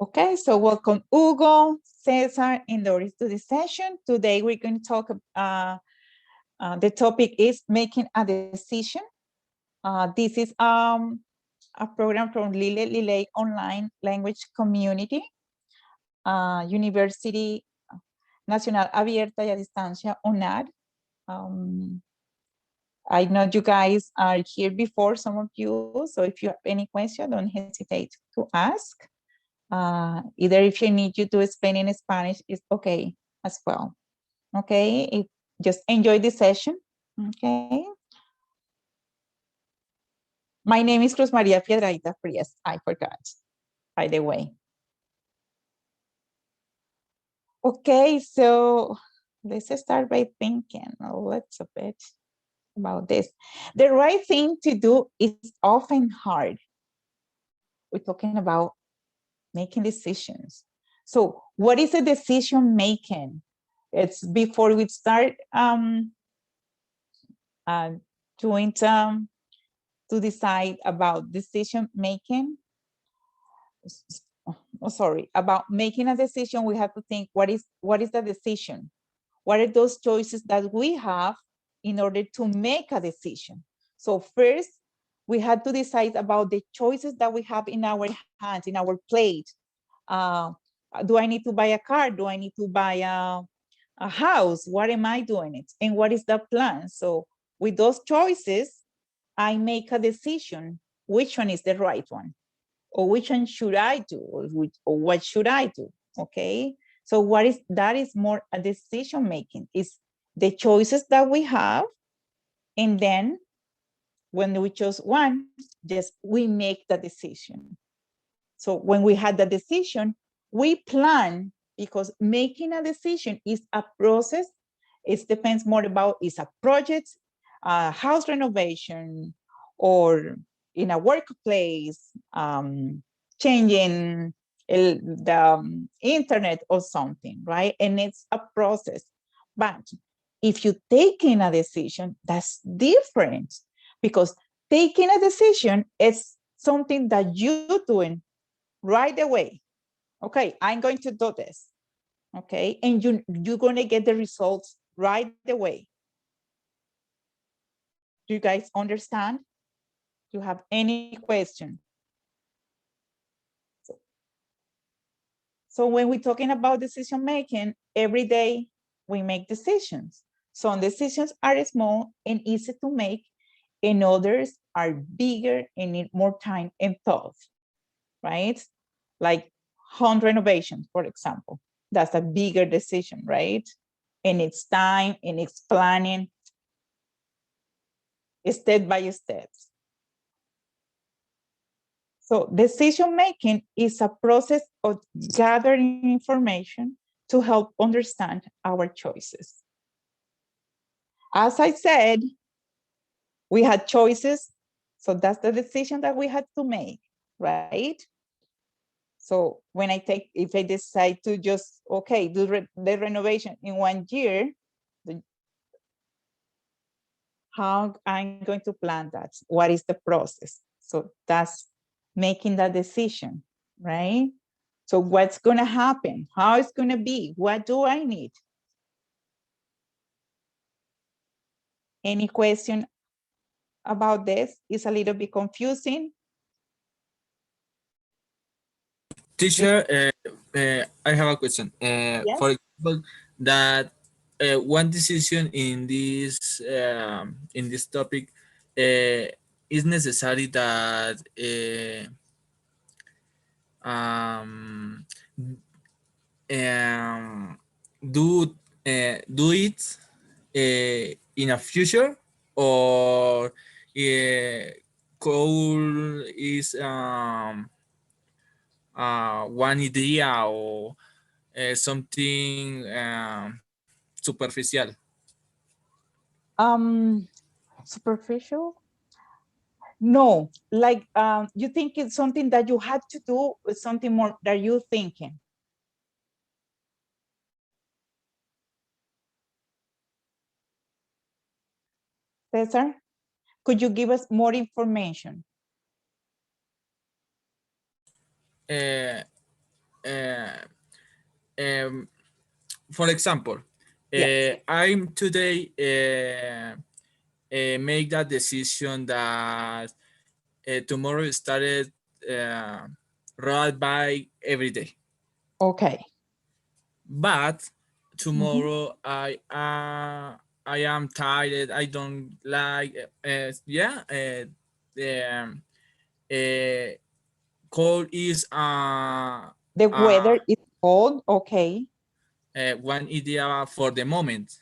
Okay, so welcome Hugo, Cesar, and Doris to this session. Today we're going to talk, the topic is making a decision. This is a program from Lile Online Language Community, University Nacional Abierta y a Distancia, UNAD. I know you guys are here before, some of you, so if you have any question, don't hesitate to ask. Either if you need you to explain in Spanish, it's okay as well. Okay, just enjoy the session. Okay. My name is Cruz Maria Piedrahita Frias. I forgot, by the way. Okay, so let's start by thinking a little bit about this. The right thing to do is often hard. We're talking about making decisions. So what is a decision making? It's before we start doing to decide about decision making. Oh, sorry, about making a decision, we have to think what is the decision? What are those choices that we have in order to make a decision? So first, we had to decide about the choices that we have in our hands, in our plate. Do I need to buy a car? Do I need to buy a house? What am I doing it? And what is the plan? So with those choices, I make a decision, which one is the right one? Or which one should I do? Or what should I do? Okay. So that is more a decision making, is the choices that we have. And then when we choose one, just we make the decision. So when we had the decision, we plan, because making a decision is a process. It depends more about, is a project, a house renovation, or in a workplace, changing the internet or something, right? And it's a process. But if you take in a decision, that's different, because taking a decision is something that you're doing right away. Okay, I'm going to do this. Okay, and you're going to get the results right away. Do you guys understand? Do you have any question? So when we're talking about decision making, every day we make decisions. Some decisions are small and easy to make, and others are bigger and need more time and thought, right? Like home renovation, for example. That's a bigger decision, right? And it's time and it's planning, step by step. So decision making is a process of gathering information to help understand our choices. As I said, we had choices, so that's the decision that we had to make, right? So when if I decide to just, okay, do the renovation in 1 year, how I'm going to plan that? What is the process? So that's making that decision, right? So what's going to happen? How it's going to be? What do I need? Any question about this? It's a little bit confusing. Teacher, I have a question. Yes. For example, that one decision in this topic is necessary that um, um, do do it in a future, or goal is one idea, or something superficial. Superficial? No, like you think it's something that you had to do with something more that you're thinking. Cesar, could you give us more information? Uh, um, for example, Yes. I'm today make that decision that tomorrow started uh, ride bike every day, Okay. but Mhm. tomorrow I am tired. I don't like um, uh, cold is The uh, weather is cold. Okay. one idea for the moment.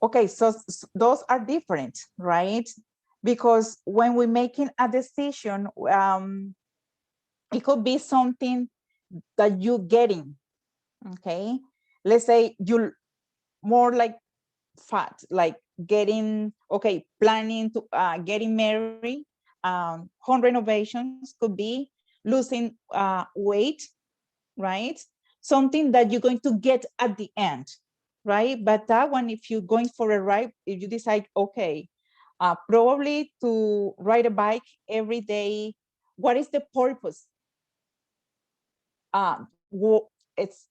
Okay. So those are different, right? Because when we're making a decision, it could be something that you're getting. Okay. Let's say you more like fat, like getting, okay, planning to getting married, home renovations could be losing weight, right? Something that you're going to get at the end, right? But that one, if you're going for a ride, if you decide, okay, probably to ride a bike every day, what is the purpose? Uh, it's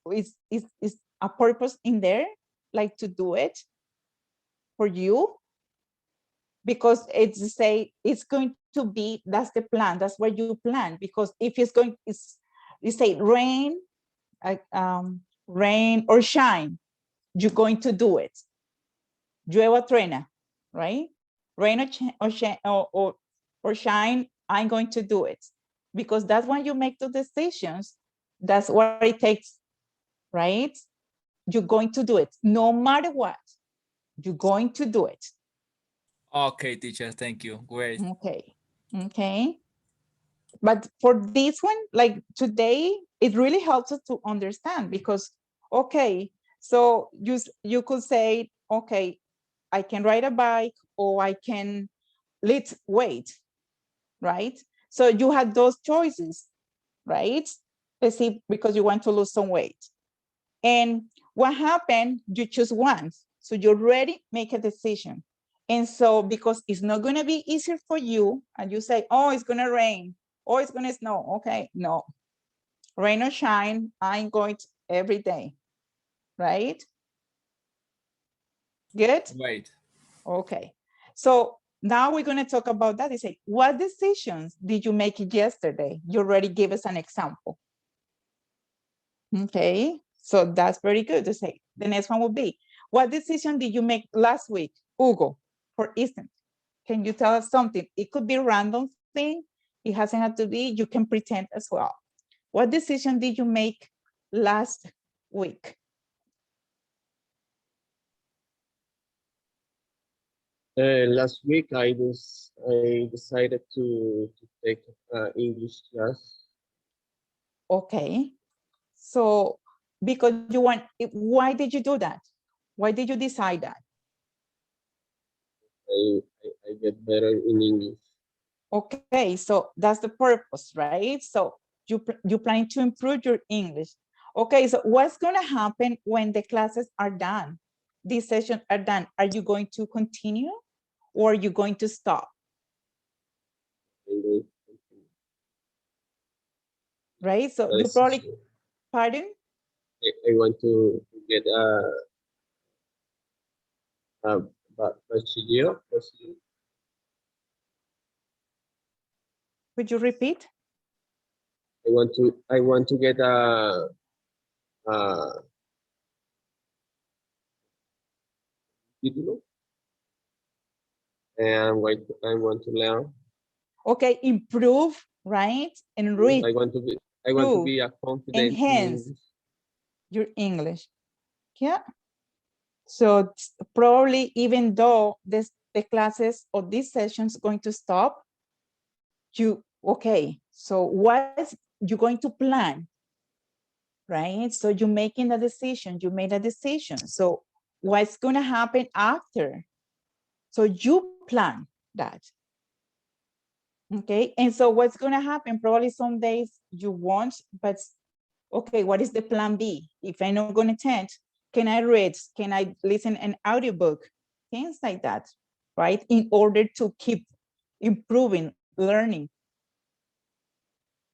a purpose in there, like to do it for you, because it's say it's going to be, that's the plan, that's what you plan. Because if it's going, it's say rain, rain or shine, you're going to do it. Llueva truena, right? Rain or shine, I'm going to do it. Because that's when you make the decisions, that's what it takes, right? You're going to do it no matter what, you're going to do it. Okay, teacher, thank you. Great. Okay. Okay. But for this one, like today, it really helps us to understand. Because, okay, so you could say, okay, I can ride a bike or I can lift weight, right? So you had those choices, right? Let's see, because you want to lose some weight. And what happened? You choose one. So you already make a decision. And so because it's not going to be easier for you, and you say, oh, it's going to rain, or it's going to snow. Okay, no. Rain or shine, I'm going to every day, right? Good? Right. Okay. So now we're going to talk about that. They say, what decisions did you make yesterday? You already gave us an example. Okay, so that's very good to say. The next one would be, what decision did you make last week, Hugo, for instance? Can you tell us something? It could be a random thing. It hasn't had to be, you can pretend as well. What decision did you make last week? Last week, I decided to take English class. Okay, so because you want, why did you do that? Why did you decide that? I get better in English. Okay, so that's the purpose, right? So you plan to improve your English. Okay, so what's going to happen when the classes are done? These sessions are done. Are you going to continue or are you going to stop? And Right? So you that's probably, pardon? I want to get a bachiller. Would you repeat? I want to get a título, and I want to learn. Okay, improve, right? Enrich, I want to improve, be a confident in enhance English. your English. Yeah. So probably even though the classes or these sessions going to stop, okay, so what you're going to plan, right? So you're making a decision, you made a decision. So what's going to happen after? So you plan that. Okay, and so what's going to happen? Probably some days you won't, but okay, what is the plan B? If I'm not going to attend, can I read? Can I listen an audiobook? Things like that, right? In order to keep improving, learning.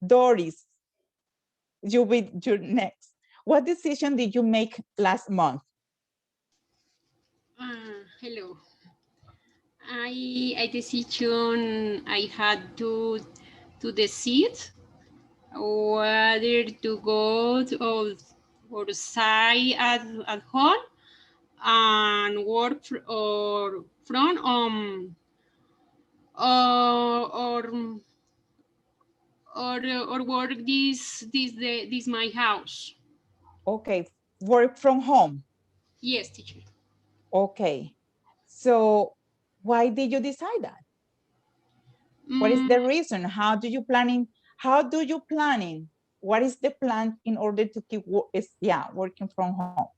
Doris, you'll be your next. What decision did you make last month? Hello. I decision I had to decide whether to go to, or stay at home and work or from or or work this my house. Okay, work from home. Yes, teacher. Okay, so why did you decide that? What is the reason? How do you planning? How do you planning? What is the plan in order to keep working from home?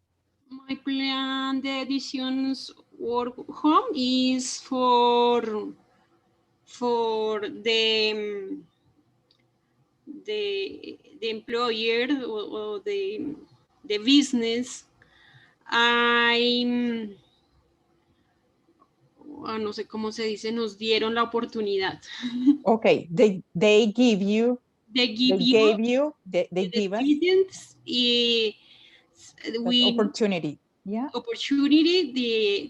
My plan, the editions work home is for the employer or the business. I'm no sé cómo se dice, nos dieron la oportunidad. Okay, they give you, They give they you gave you, they the give us students that opportunity. Yeah. opportunity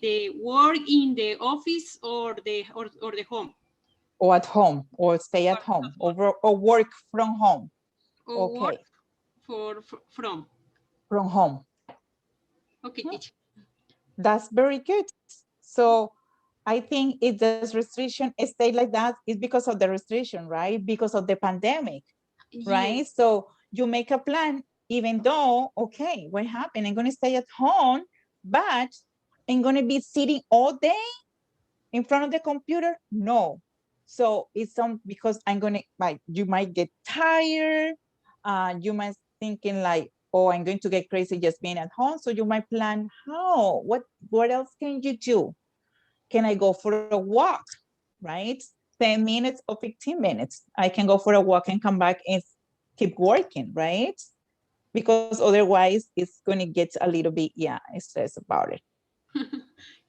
the work in the office or the home. Or at home, or stay at home, or work from home. Or work Okay, from home. okay, Yeah. teacher. That's very good. So I think if this restriction stay like that, it's because of the restriction, right? Because of the pandemic, right? Yes. So you make a plan, even though, okay, what happened? I'm going to stay at home, but I'm going to be sitting all day in front of the computer? No. So it's because I'm going to, like, you might get tired. You might thinking like, oh, I'm going to get crazy just being at home. So you might plan, how, what else can you do? Can I go for a walk, right? 10 minutes or 15 minutes. I can go for a walk and come back and keep working, right? Because otherwise it's going to get a little bit, stress about it.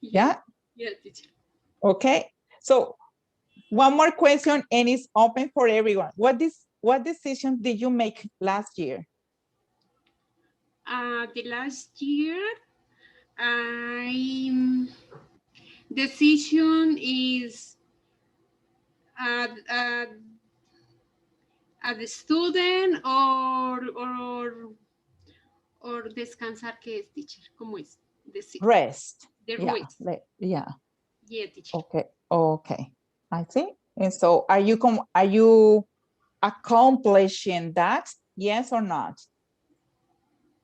Yeah. Yeah, teacher. Okay. So one more question, and it's open for everyone. What decision did you make last year? The last year, I decision is at the student or descansar, ¿qué es, teacher? ¿Cómo es? Decir, Rest. the Yeah. rest. Yeah. Yeah, teacher. Okay. Okay. I think. And so are you accomplishing that? Yes or not?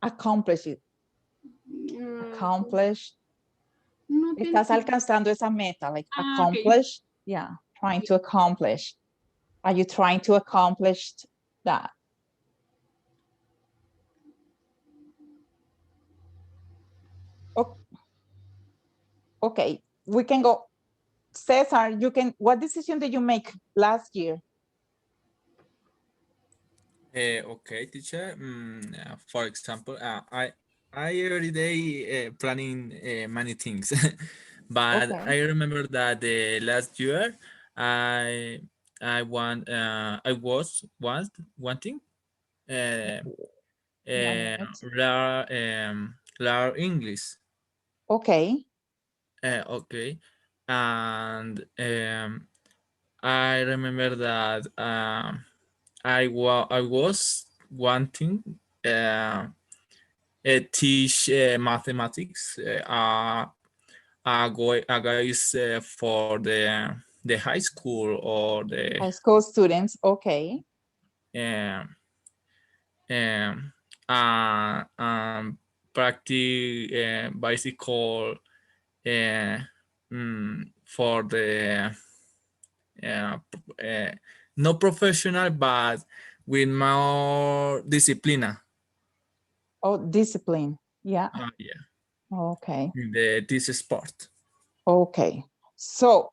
Accomplish it. Accomplish. No Estás alcanzando esa meta, like accomplish. Okay. Yeah. Trying to accomplish. Are you trying to accomplish that? Okay, we can go. Cesar, what decision did you make last year? Okay, teacher. For example, I every day planning many things, but Okay. I remember that the last year I was wanting learn English. Okay. Okay, and I remember that I was wanting teach mathematics guys for the high school or the High school students. Okay. um, um, practice bicycle uh, for the no professional but with more discipline. Oh, discipline. Yeah. Yeah, Okay. in this sport. Okay. So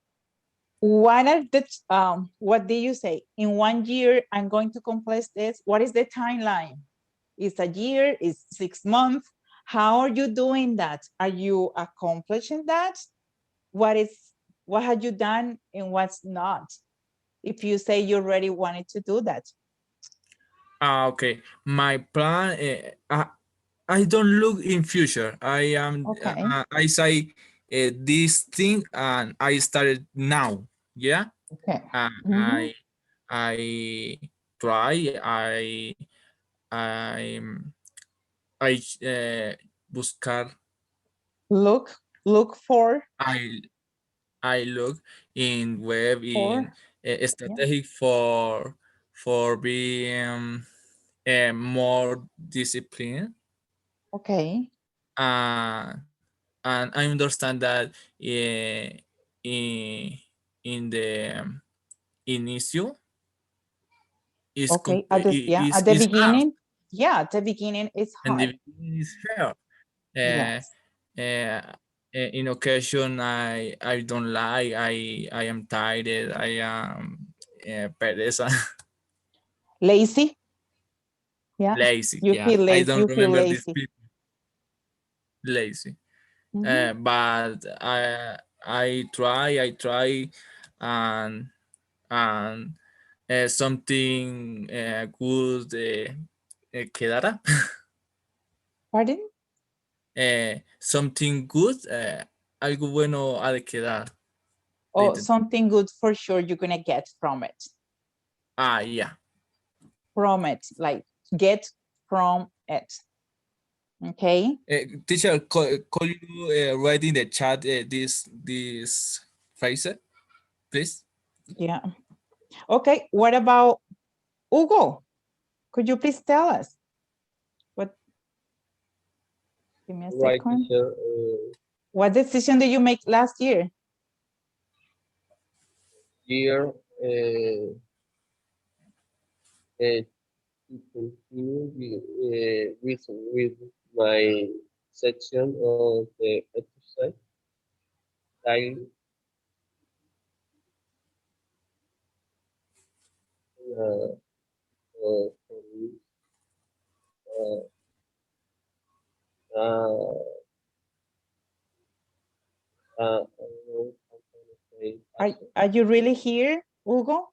what do you say? In 1 year, I'm going to complete this. What is the timeline? Is a year? Is 6 months? How are you doing that? Are you accomplishing that? What have you done and what's not? If you say you already wanted to do that. Okay. My plan. I don't look in future. I am. Okay. I say this thing, and I started now. Yeah. Okay. Uh, Mhm. I try. I I buscar. Look for, I look in web in yeah. strategic for being more disciplined. Okay. Uh, and I understand that in the inicio Okay. At the, yeah, at the is hard, beginning, yeah, at the beginning it's and the hard. beginning is hard. Uh, Yes. in occasion, I don't like. I am tired. I am pereza, Lazy. Yeah. lazy. You Yeah, feel I lazy. don't You feel remember this lazy. people lazy. Mhm. But I try. And and something good quedará. Pardon? Something good, algo bueno ha de quedar. Oh, something good for sure you're gonna get from it. Yeah. From it, like get from it. Okay. Teacher, could you write in the chat this phrase, please? Yeah. Okay. What about Hugo? Could you please tell us what? Give me a Right, second. teacher. What decision did you make last year? Here, to continue with my section of the exercise. I uh, uh, uh, uh, I don't know how can I say Are you really here, Hugo?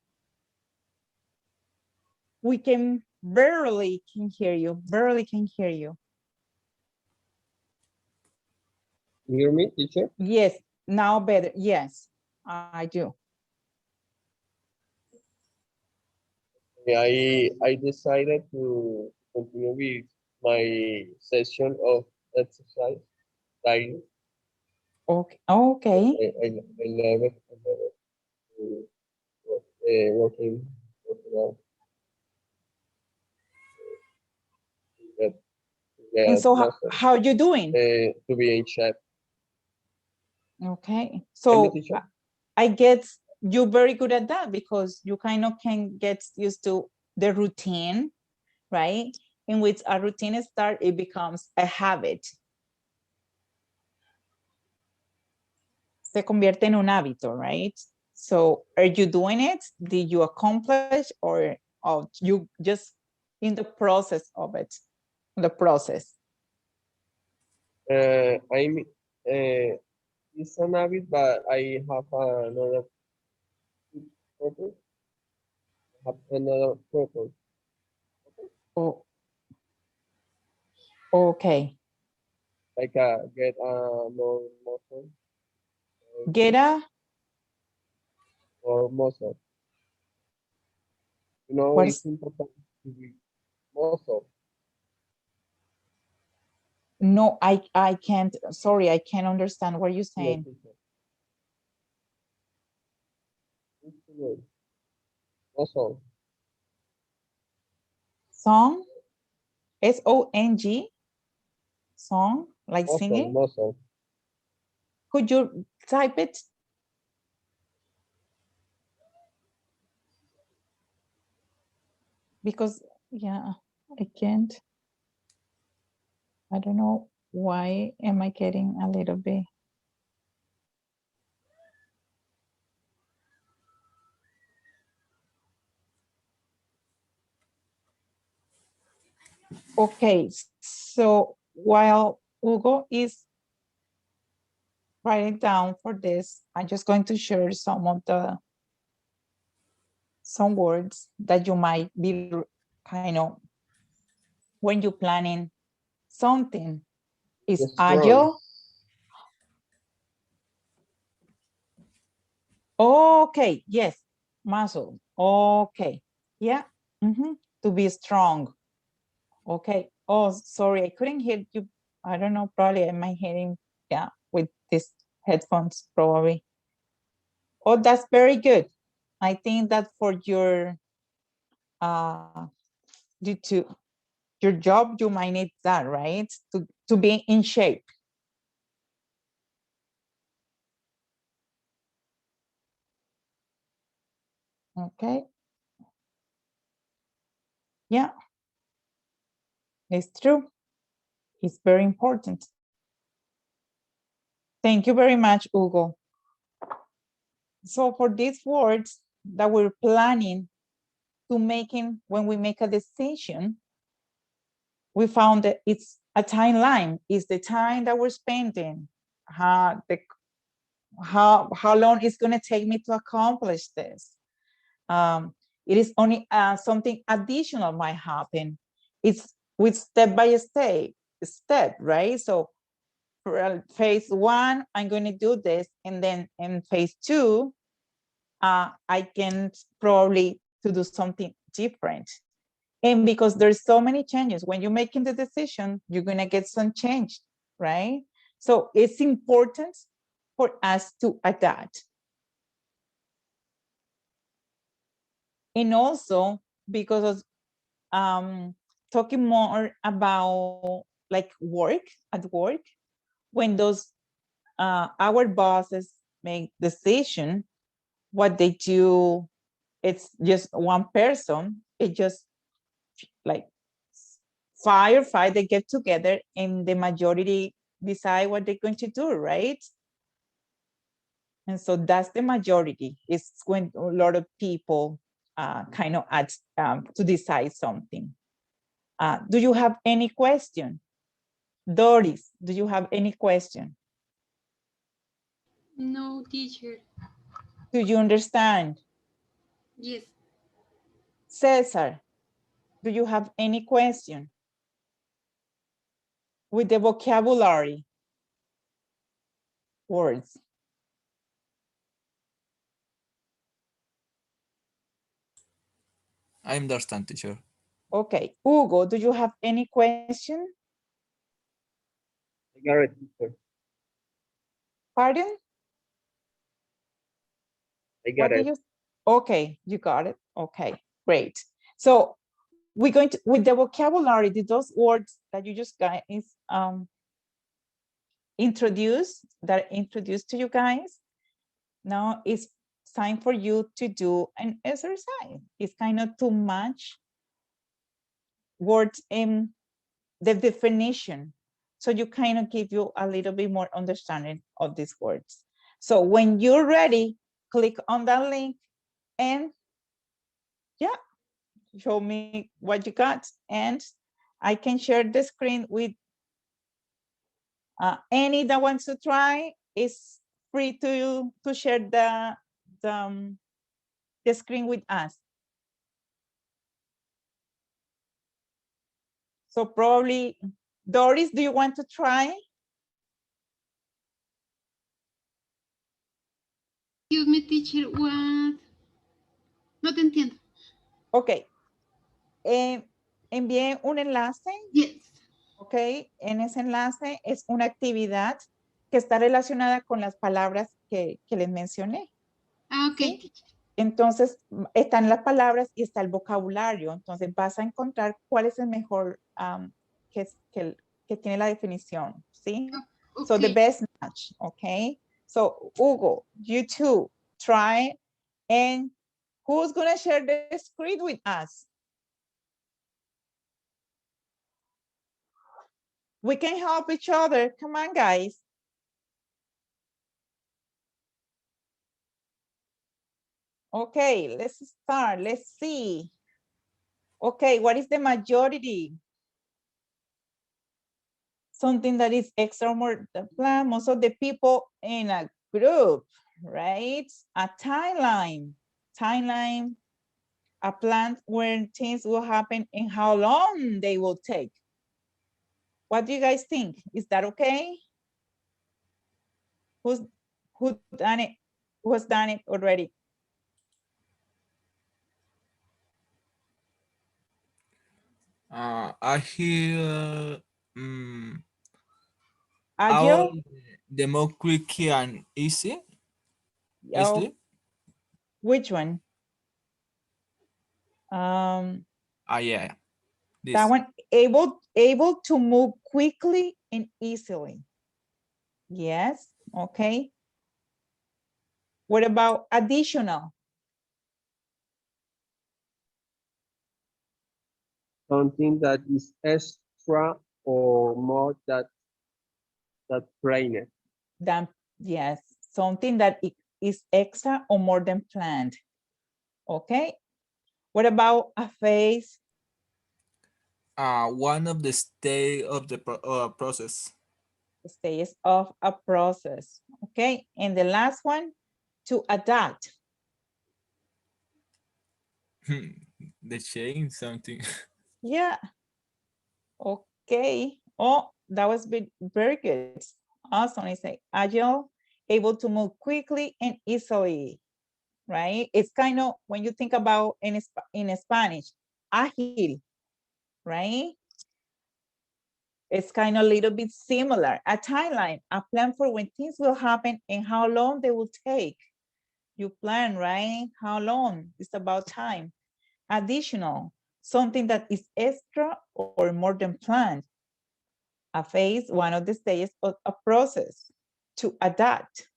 We can barely can hear you. Barely can hear you. You hear me, teacher? Yes. Now better. Yes, I do. I decided to continue with my session of exercise daily. Okay. Okay. I love it. I love it. Working out. Get, And get so muscle. how you doing? To be in shape. Okay. Tell me, So teacher. I guess you're very good at that because you kind of can get used to the routine, right? In which a routine start, it becomes a habit. Se convierte en un hábito, right? So are you doing it? Did you accomplish or you just in the process of it? The process. I'm it's an habit, but I have another purpose. Have another purpose. Oh, okay. Like get more muscle Get a, or muscle. You know, what it's is, important to be muscle. no, I can't, sorry, I can't understand what you're No, saying. teacher. Instrument. Muscle. Song, S-O-N-G, song, like Muscle. singing. Muscle. Could you type it? Because, yeah, I can't. I don't know why am I getting a little bit. Okay, so while Hugo is writing down for this, I'm just going to share some words that you might be kind of when you're planning something. Is Yes, strong. agile? Okay, yes, muscle. Okay, yeah, to be strong. Okay. Oh, sorry, I couldn't hear you. I don't know, probably am I hearing, yeah, with these headphones, probably. Oh, that's very good. I think that for your, due to your job, you might need that, right? To be in shape. Okay. Yeah, it's true. It's very important. Thank you very much, Hugo. So for these words that we're planning to making when we make a decision, we found that it's a timeline. It's the time that we're spending, how long it's going to take me to accomplish this. It is only something additional might happen. It's with step by step, right? So for phase one, I'm going to do this, and then in phase two, I can probably to do something different. And because there's so many changes, when you're making the decision, you're going to get some change, right? So it's important for us to adapt. And also because talking more about like work at work, when those our bosses make decision, what they do, it's just one person, it just like five, they get together and the majority decide what they're going to do, right? And so that's the majority. It's when a lot of people kind of add to decide something. Do you have any question? Doris, do you have any question? No, teacher. Do you understand? Yes. Cesar, do you have any question? With the vocabulary words. I understand, teacher. Okay, Hugo, do you have any question? I got it, teacher. Pardon? I got What it. did you? Okay, you got it. Okay, great. So we're going to, with the vocabulary, those words that you just guys introduced to you guys, now it's time for you to do an exercise. It's kind of too much words in the definition. So you kind of give you a little bit more understanding of these words. So when you're ready, click on that link and yeah, show me what you got. And I can share the screen with any that wants to try. Is free to share the screen with us. So probably, Doris, do you want to try? Excuse me, teacher, what? No te entiendo. Ok. Envié un enlace. Yes. Ok. En ese enlace es una actividad que está relacionada con las palabras que les mencioné. Ah, ok, ¿sí? teacher. Entonces, están las palabras y está el vocabulario. Entonces, vas a encontrar cuál es el mejor que tiene la definición, ¿sí? Okay. So, the best match, okay? So, Hugo, you too, try. And who's going to share the screen with us? We can help each other. Come on, guys. Okay, let's start. Let's see. Okay, what is the majority? Something that is extra more, most of the people in a group, right? A timeline, a plan where things will happen and how long they will take. What do you guys think? Is that okay? Who done it? Who has done it already? I hear Agile? all the more quick and easy. Oh, Easily. which one? Yeah. This. That one, able to move quickly and easily. Yes, okay. What about additional? Something that is extra or more that planned. Than, yes, something that is extra or more than planned. Okay. What about a phase? One of the stage of the process. Stages of a process. Okay. And the last one, to adapt. The change something. Yeah. Okay. Oh, that was very good. Awesome. It's like agile, able to move quickly and easily, right? It's kind of when you think about in Spanish, ágil, right? It's kind of a little bit similar. A timeline, a plan for when things will happen and how long they will take. You plan, right? How long? It's about time. Additional, something that is extra or more than planned. A phase, one of the stages of a process. To adapt,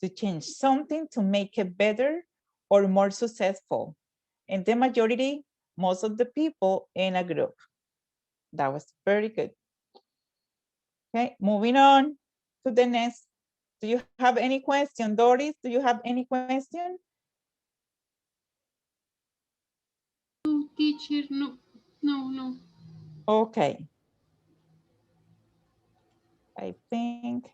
to change something to make it better or more successful. And the majority, most of the people in a group. That was very good. Okay, moving on to the next. Do you have any question, Doris? Do you have any question? No, teacher, no. Okay. I think,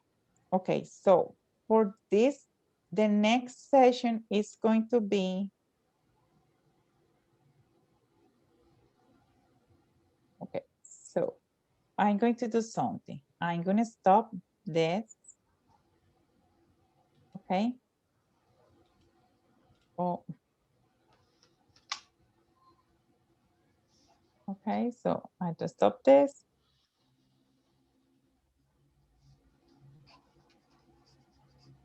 okay, so for this, the next session is going to be, okay, so I'm going to do something. I'm going to stop this. Okay. Oh. Okay, so I just stop this.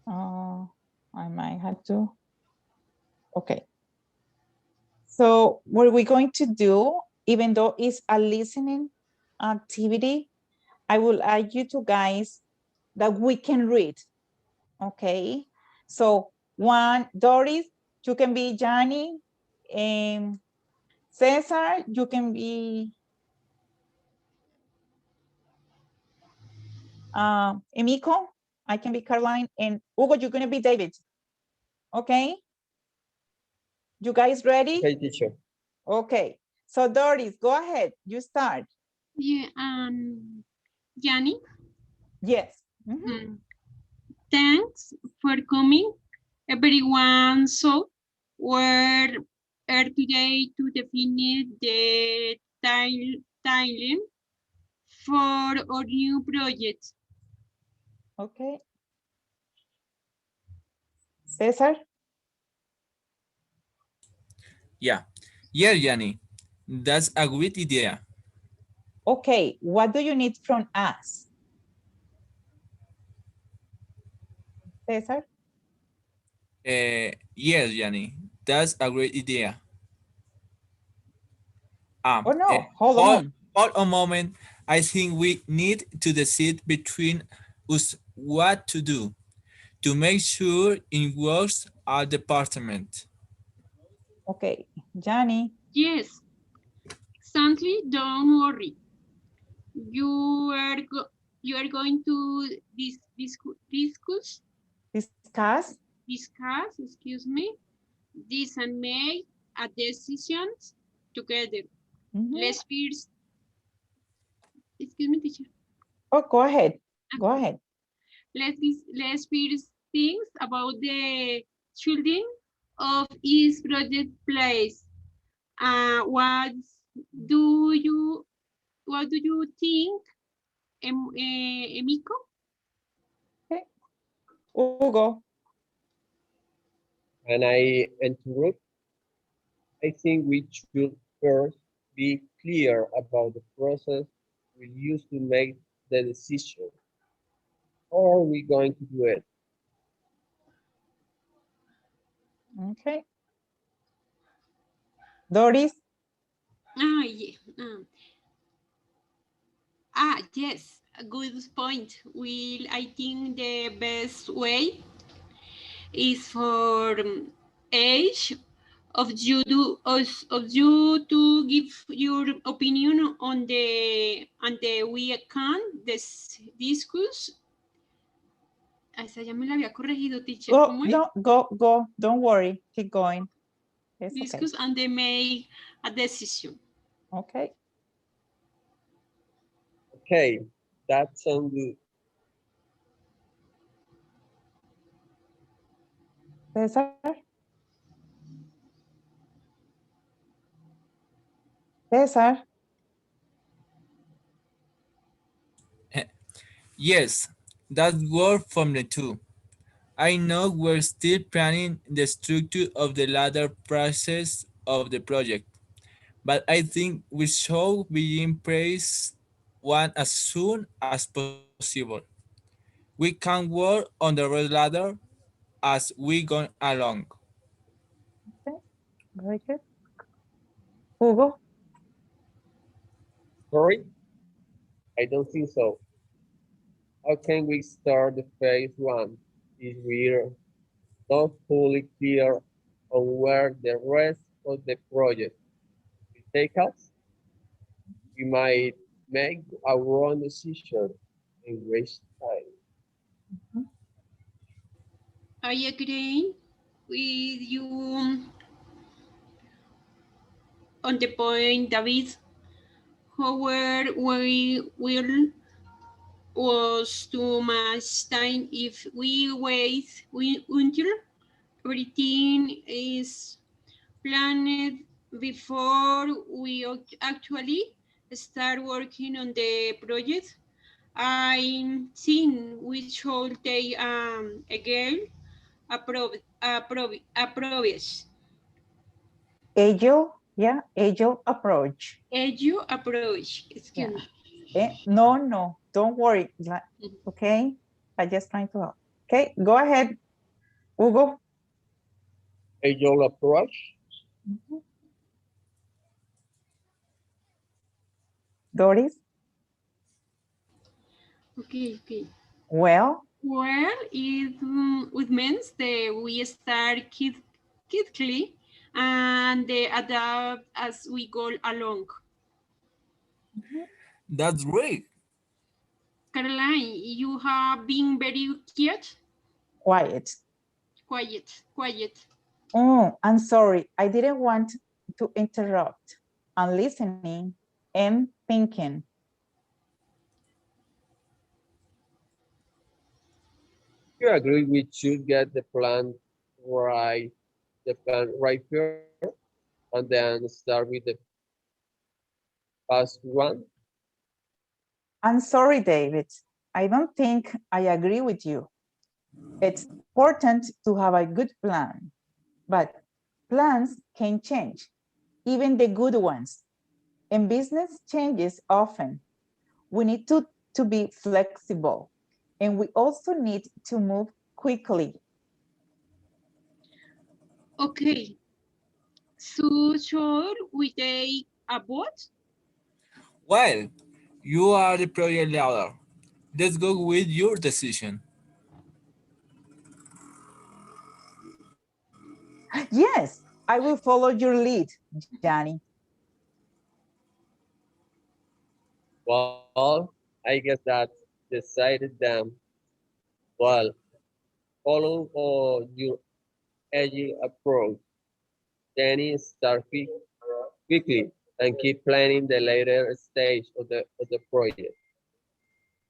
I might have to. Okay. So what we're going to do, even though it's a listening activity, I will ask you to guys that we can read. Okay. So one, Doris, you can be Johnny. Cesar, you can be Emiko. I can be Caroline. And Hugo, you're going to be David. Okay. You guys ready? Okay, teacher. Okay. So Doris, go ahead. You start. Yeah, Yanni? Yes. Mm-hmm. Thanks for coming, everyone. So we're here today to define the timeline for our new project. Okay. Cesar? Yeah, Yanni, that's a great idea. Okay, what do you need from us? Cesar? Yes, Yanni, that's a great idea. Oh no, hold on. Hold a moment. I think we need to decide between us what to do to make sure it works our department. Okay, Johnny. Yes, exactly. Don't worry. You are going to discuss. Excuse me. This and make a decisions together. Let's first. Excuse me, teacher. Oh, go ahead. Go ahead. Let's first things about the children of each project place. What do you think, Emiko? Hugo, And I interrupt. I think we should first be clear about the process we use to make the decision. How are we going to do it? okay. Doris, Yeah. Yes, a good point. I think the best way is for each of you to give your opinion on the we can discuss. Esa ya me la había corregido, teacher. go, ¿Cómo es? go, don't worry, keep going. It's okay, Discuss and they make a decision. okay. Okay, that sounds good. Cesar? Cesar, Yes, that worked from the two. I know we're still planning the structure of the latter process of the project, but I think we should begin phase one as soon as possible. We can work on the red ladder as we go along. okay, very good. Hugo, Sorry? I don't think so. How can we start the phase one if we're not fully clear on where the rest of the project will take us? We might make a wrong decision and waste time. I agree with you on the point, David. However, we will was too much time if we wait until everything is planned before we actually start working on the project. I think we should take again approach. agile approach. Edu approach. Excuse Yeah. me. No, don't worry. Okay, I just trying to help. Okay, go ahead, Hugo. Agile approach. Mhm. Doris, Okay. well, Well, it means that we start quickly and they adapt as we go along. That's great. Caroline, you have been very quiet. quiet. Oh, I'm sorry. I didn't want to interrupt. I'm listening and thinking. You agree we should get the plan right first, and then start with the past one? I'm sorry, David. I don't think I agree with you. It's important to have a good plan, but plans can change, even the good ones. And business changes often. We need to be flexible, and we also need to move quickly. Okay, so should we take a vote? Well, you are the project leader. Let's go with your decision. Yes, I will follow your lead, Johnny. Well, I guess that decided them. Well, follow your agile approach. Then start quickly and keep planning the later stage of the project.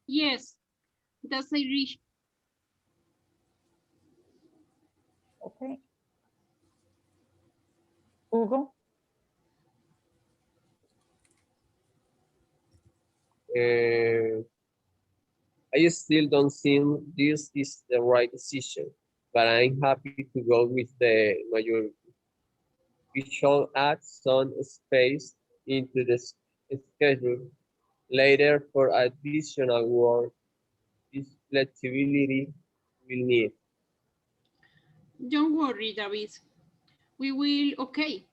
Yes, that's a rich. Okay. Hugo, I still don't think this is the right decision, but I'm happy to go with the majority. We should add some space into the schedule later for additional work. This flexibility we need. Don't worry, David. We will, okay.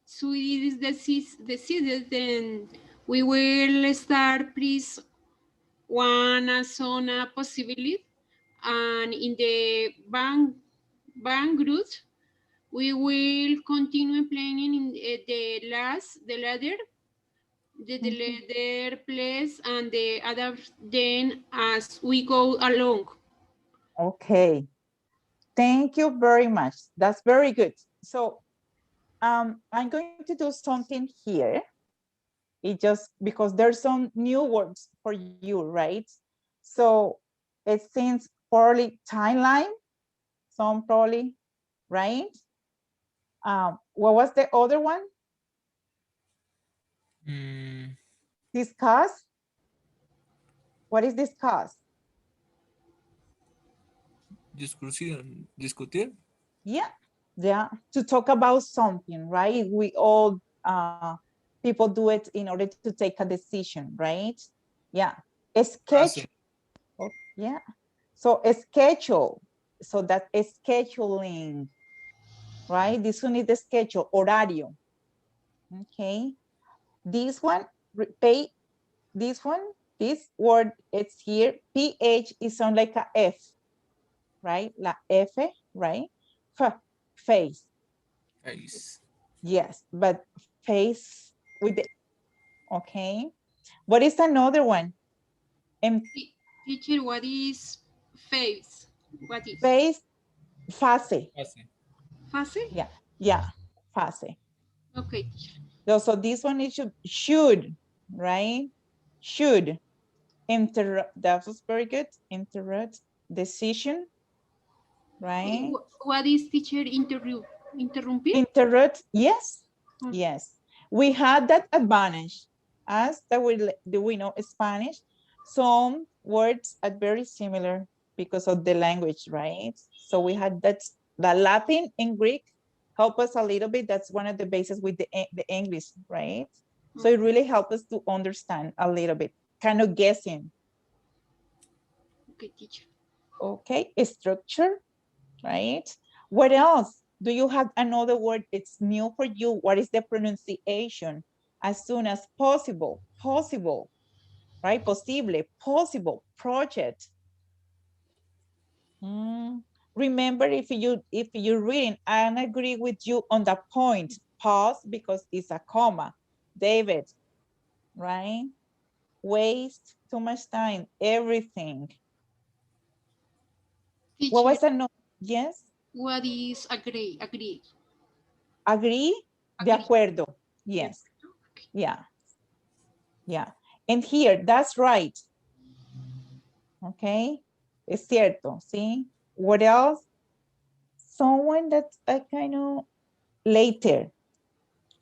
So it is decided, then we will start, please, one as on a possibility. And in the bank route, we will continue planning in the ladder, the ladder place, and the other then as we go along. Okay. Thank you very much. That's very good. So I'm going to do something here. It just because there's some new words for you, right? So it seems probably timeline, some probably, right? What was the other one? Discuss. What is discuss? Discutir. Yeah, to talk about something, right? We all people do it in order to take a decision, right? Yeah, a sketch. Oh, yeah, so a schedule, so that is scheduling, right? This one is the schedule, horario. Okay, this one, pay, this one, this word, it's here, PH is sound like a F, right? La F, right? Face. Face. Yes, but face with the, okay. What is another one? Teacher, what is face? What is? Face, fase. Fase? Yeah, fase. Okay, teacher. So this one is should, right? Should. That was very good. Interrupt, decision, right? What is teacher interrumpir? Interrupt, yes, Okay. yes. We had that advantage as that we know Spanish. Some words are very similar because of the language, right? So we had that, the Latin and Greek help us a little bit. That's one of the bases with the English, right? So it really helped us to understand a little bit, kind of guessing. Okay, teacher. Okay, structure, right? What else? Do you have another word? It's new for you. What is the pronunciation? As soon as possible, possible, right? Posible, possible, project. Remember, if you're reading, I agree with you on the point, pause because it's a comma. David, right? Waste too much time, everything. Teacher, What was another? Yes? what is agree? Agree. Agree? De acuerdo. Yes. Okay. Yeah. Yeah. And here, that's right. Okay. Es cierto. See? What else? Someone that's a kind of later.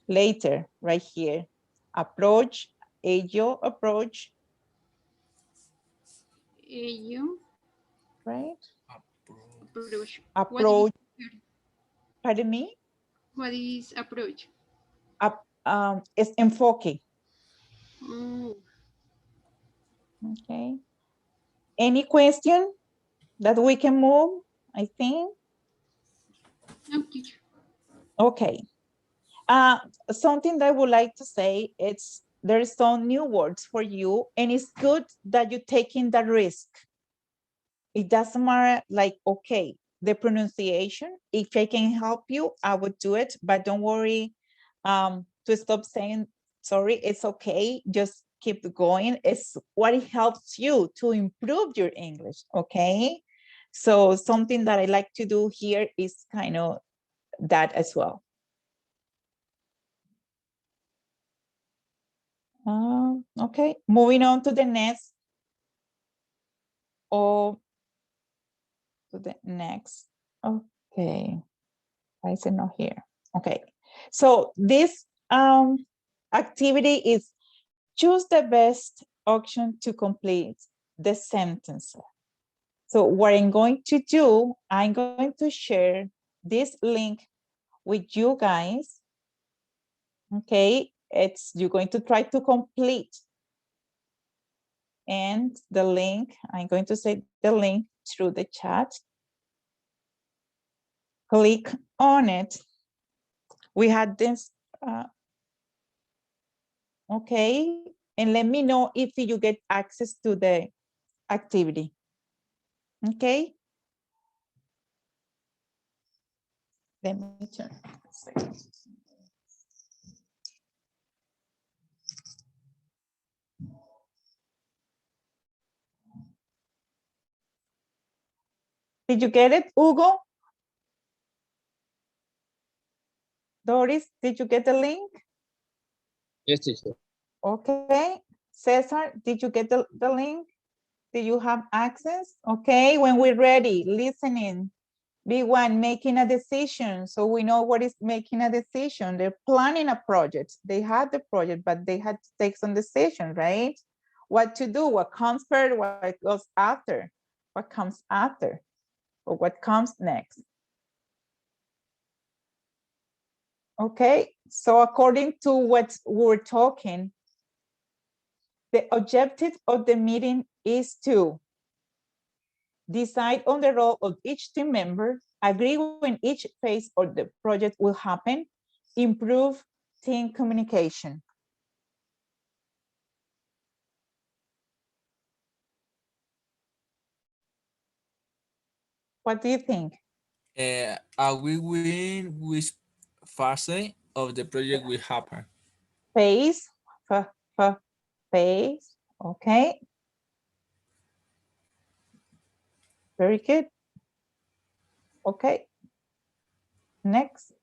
Later, right here. Approach. Ello, approach. You. Right? Approach. Approach. Pardon me? What is approach? Es enfoque. Oh. Okay. Any question that we can move, I think? No, teacher. Okay. Something that I would like to say, there's some new words for you, and it's good that you're taking the risk. It doesn't matter, like, okay, the pronunciation, if I can help you, I would do it, but don't worry to stop saying, sorry, it's okay, just keep going. It's what it helps you to improve your English, okay? So something that I like to do here is kind of that as well. Okay, moving on to the next. To the next. Okay, why is it not here? Okay, so this activity is choose the best option to complete the sentence. So what I'm going to do, I'm going to share this link with you guys. Okay, you're going to try to complete. And the link, I'm going to say the link through the chat. Click on it. We had this, okay, and let me know if you get access to the activity. Okay. Let me turn. Did you get it, Hugo? Doris, did you get the link? Yes, teacher. Okay. Cesar, did you get the link? Do you have access? Okay, when we're ready, listening. B1, making a decision. So we know what is making a decision. They're planning a project. They had the project, but they had to take some decision, right? What to do, what comes first, what goes after, what comes after, or what comes next. Okay, so according to what we're talking, the objective of the meeting is to decide on the role of each team member, agree when each phase of the project will happen, improve team communication. What do you think? We win which phase of the project will happen. Phase, phase, okay. Very good. Okay. Next.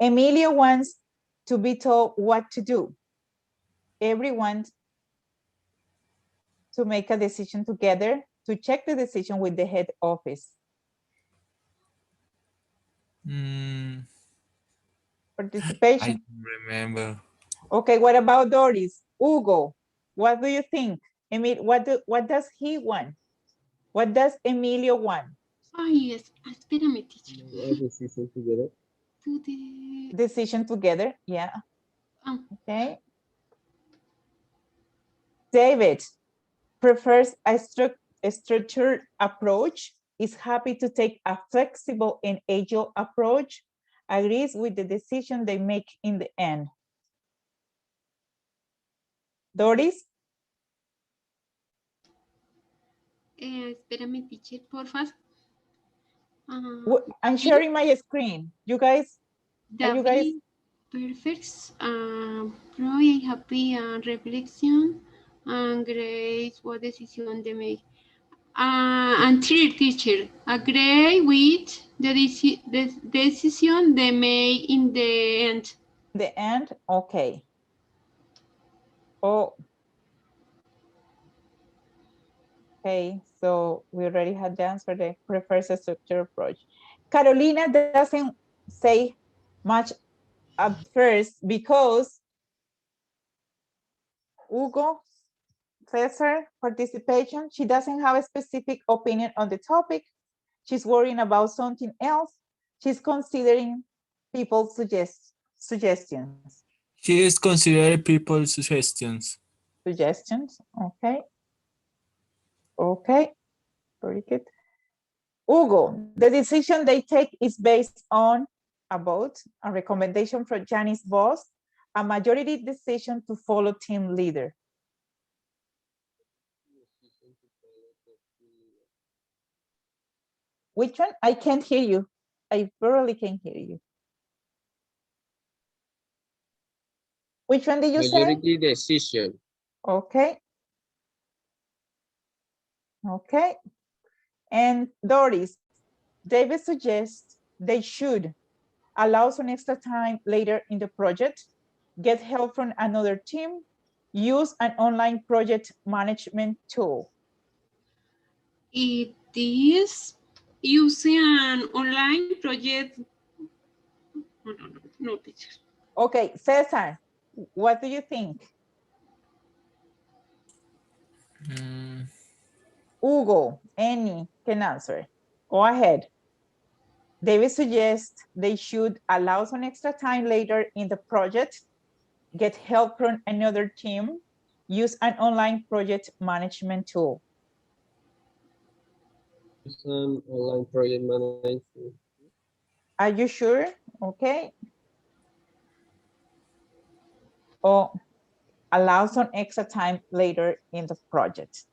Emilio wants to be told what to do. Everyone to make a decision together to check the decision with the head office. Participation. I remember. Okay, what about Doris? Hugo, what do you think? Emil, what does he want? What does Emilio want? Oh, yes. Espérame, teacher. Decision together. To the... Decision together, yeah. Oh. Okay. David prefers a structured approach, is happy to take a flexible and agile approach, agrees with the decision they make in the end. Doris? Espérame, teacher, porfa. I'm sharing my screen. You guys, are you guys? Perfect. Probably happy and reflection and grace what decision they make. And three teacher agree with the decision they make in the end. The end, okay. Oh. Okay, so we already had the answer. They prefers a structured approach. Carolina doesn't say much at first because Hugo, Cesar, participation, she doesn't have a specific opinion on the topic. She's worrying about something else. She's considering people's suggestions. She is considering people's suggestions. Suggestions, okay. Okay, very good. Hugo, the decision they take is based on a vote, a recommendation from Janice's boss, a majority decision to follow team leader. Which one? I can't hear you. I barely can hear you. Which one did you say? Majority decision. Okay. Okay. And Doris, David suggests they should allow some extra time later in the project, get help from another team, use an online project management tool. It is using an online project. No, teacher. Okay, Cesar, what do you think? Mm, Hugo, any can answer. Go ahead. David suggests they should allow some extra time later in the project, get help from another team, use an online project management tool. Use an online project management. Are you sure? Okay. Or allow some extra time later in the project.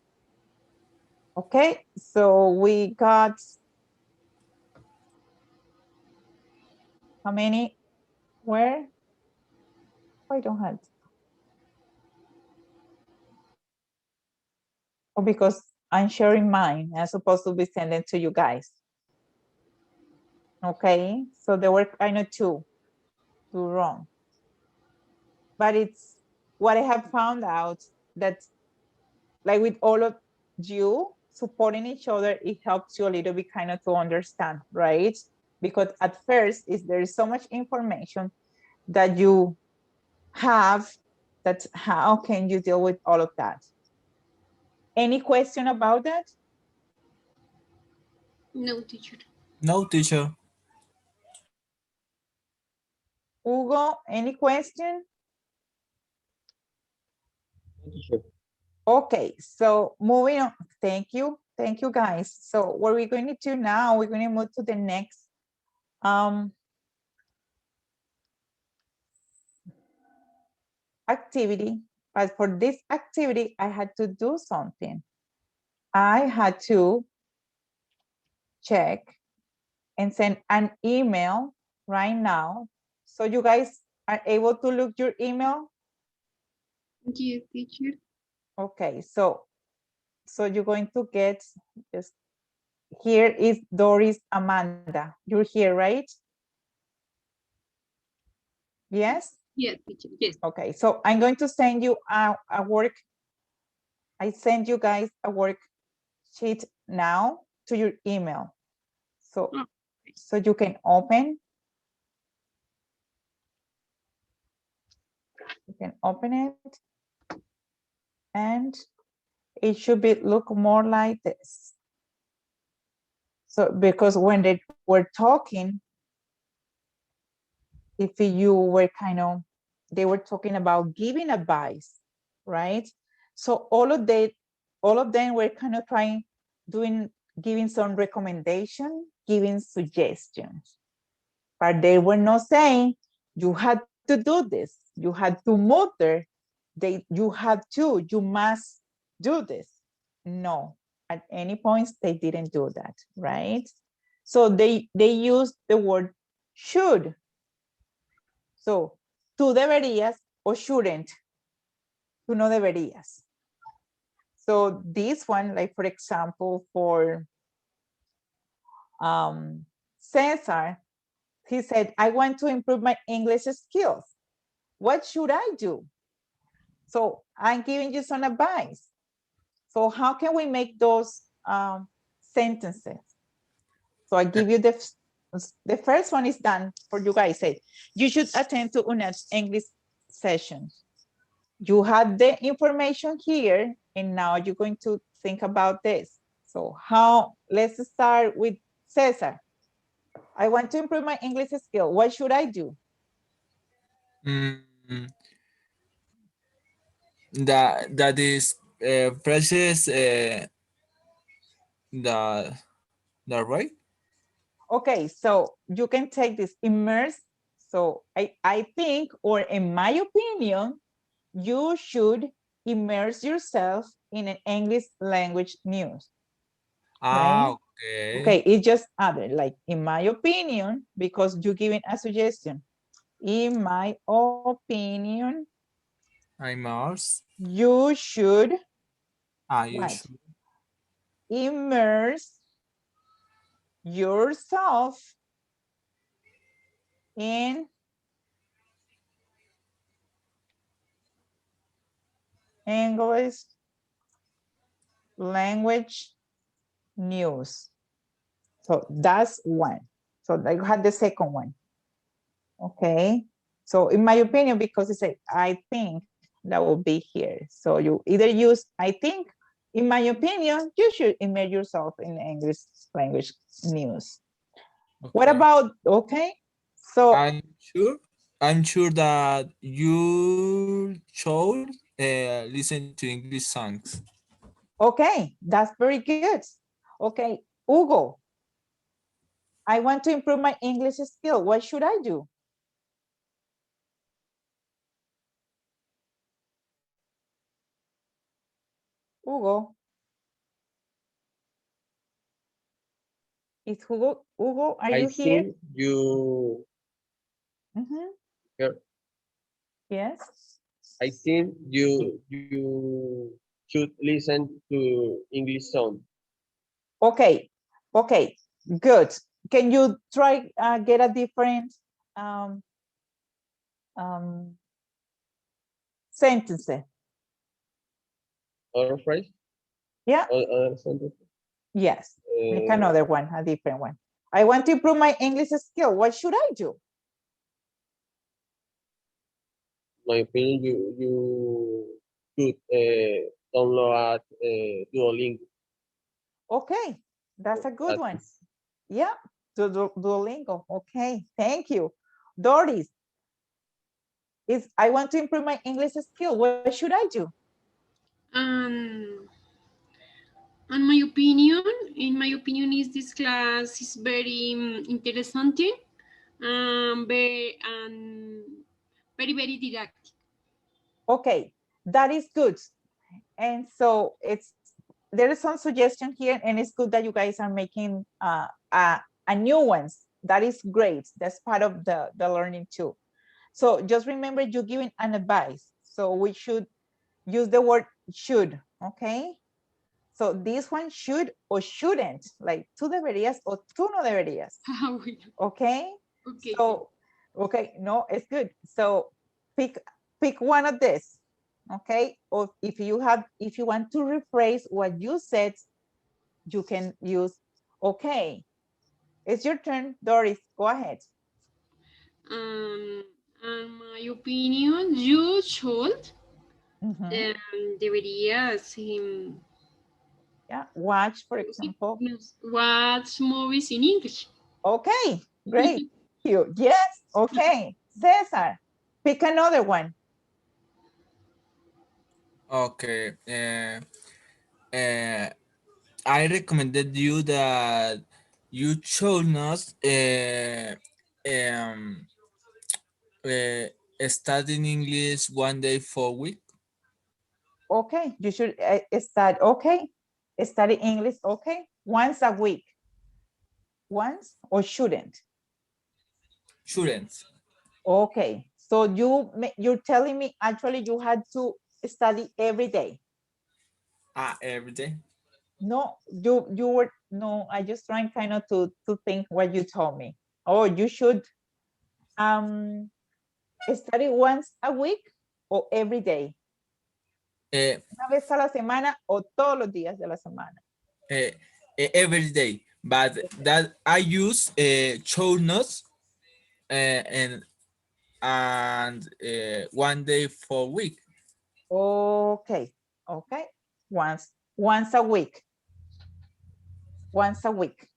Okay, so we got how many? Where? I don't have. Oh, because I'm sharing mine. I'm supposed to be sending to you guys. Okay, so there were kind of two wrong. But it's what I have found out that like with all of you supporting each other, it helps you a little bit kind of to understand, right? Because at first there is so much information that you have that how can you deal with all of that? Any question about that? No, teacher. no, teacher. Hugo, any question? Teacher. Okay, so moving on. Thank you guys. So what we're going to do now, we're going to move to the next activity. But for this activity, I had to do something. I had to check and send an email right now. So you guys are able to look your email? Yes, teacher. Okay, so you're going to get just here is Doris Amanda. You're here, right? Yes? Yes, teacher. Yes. Okay, so I'm going to send you a work. I send you guys a worksheet now to your email. So, Oh. so you can open. You can open it. And it should be look more like this. So because when they were talking, if you were they were talking about giving advice, right? So all of them were kind of giving some recommendation, giving suggestions, but they were not saying you had to do this, you had to move there, you must do this. No, at any point they didn't do that, right? So they used the word should. So, tú deberías o shouldn't. Tú no deberías. So this one, like for example, for Cesar, he said, I want to improve my English skills. What should I do? So I'm giving you some advice. So how can we make those sentences? So I give you the first one is done for you guys. Say, you should attend to UNED's English session. You have the information here, and now you're going to think about this. So let's start with Cesar. I want to improve my English skill. What should I do? Mm, that is precious the right. Okay, so you can take this immerse. So I think, or in my opinion, you should immerse yourself in an English language news. Ah, Right? okay. Okay, it just added, like, in my opinion, because you're giving a suggestion. In my opinion, I'm Mars. you should You what? should. Immerse yourself in English language news. So that's one. So I had the second one. Okay. So in my opinion, because it's I think that will be here. So you either use I think in my opinion, you should immerse yourself in English language news. What Okay. about, okay? So, I'm sure that you should listen to English songs. okay, that's very good. Okay, Hugo, I want to improve my English skill. What should I do? Hugo. Is Hugo, are I you here? think you, Mhm. here, Yes. I think you should listen to English song. Okay. Okay. Good. Can you try get a different um, um, sentence? Other phrase? Yeah. Other sentence? Yes. Make Uh, another one, a different one. I want to improve my English skill. What should I do? my opinion, you should download Duolingo. Okay. That's a good one. That's Yeah. Duolingo. Okay. Thank you. Doris, is I want to improve my English skill. What should I do? Um, in my opinion, is this class is very interesting, very very direct. Okay, that is good. And so there is some suggestion here, and it's good that you guys are making a new ones. That is great. That's part of the learning too. So just remember, you're giving an advice. So we should use the word should, okay? So this one should or shouldn't, like tú deberías o tú no deberías, okay? Okay. So, okay, no, it's good. So pick one of this, okay? Or if you want to rephrase what you said, you can use okay. It's your turn, Doris. Go ahead. In my opinion, you should Mhm. deberías Yeah, watch, for example. watch movies in English. Okay, great. You yes, okay. Cesar, pick another one. Okay. I recommended you that you should not um, study English one day for week. Okay, you should start, okay, study English, okay, once a week. Once or shouldn't? Shouldn't. Okay, so you're telling me actually you had to study every day. Every day. No, you were no, I just trying kind of to think what you told me. Oh, you should um study once a week or every day. Uh, Una vez a la semana o todos los días de la semana. uh, every day. But that I use should not and one day for week. Okay, okay. Once a week. Once a week.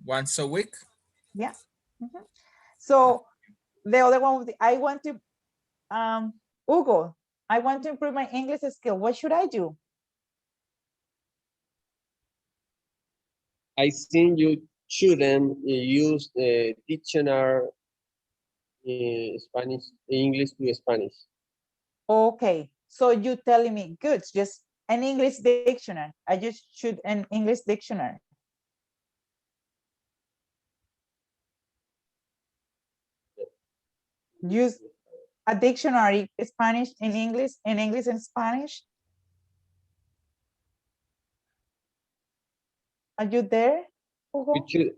Once a week. Yeah. Mhm. So the other one, I want to, Hugo, I want to improve my English skill. What should I do? I think you shouldn't use the dictionary Spanish, English to Spanish. Okay, so you telling me, good, just an English dictionary. I just should an English dictionary. Use a dictionary, Spanish and English and Spanish. Are you there, You Hugo? should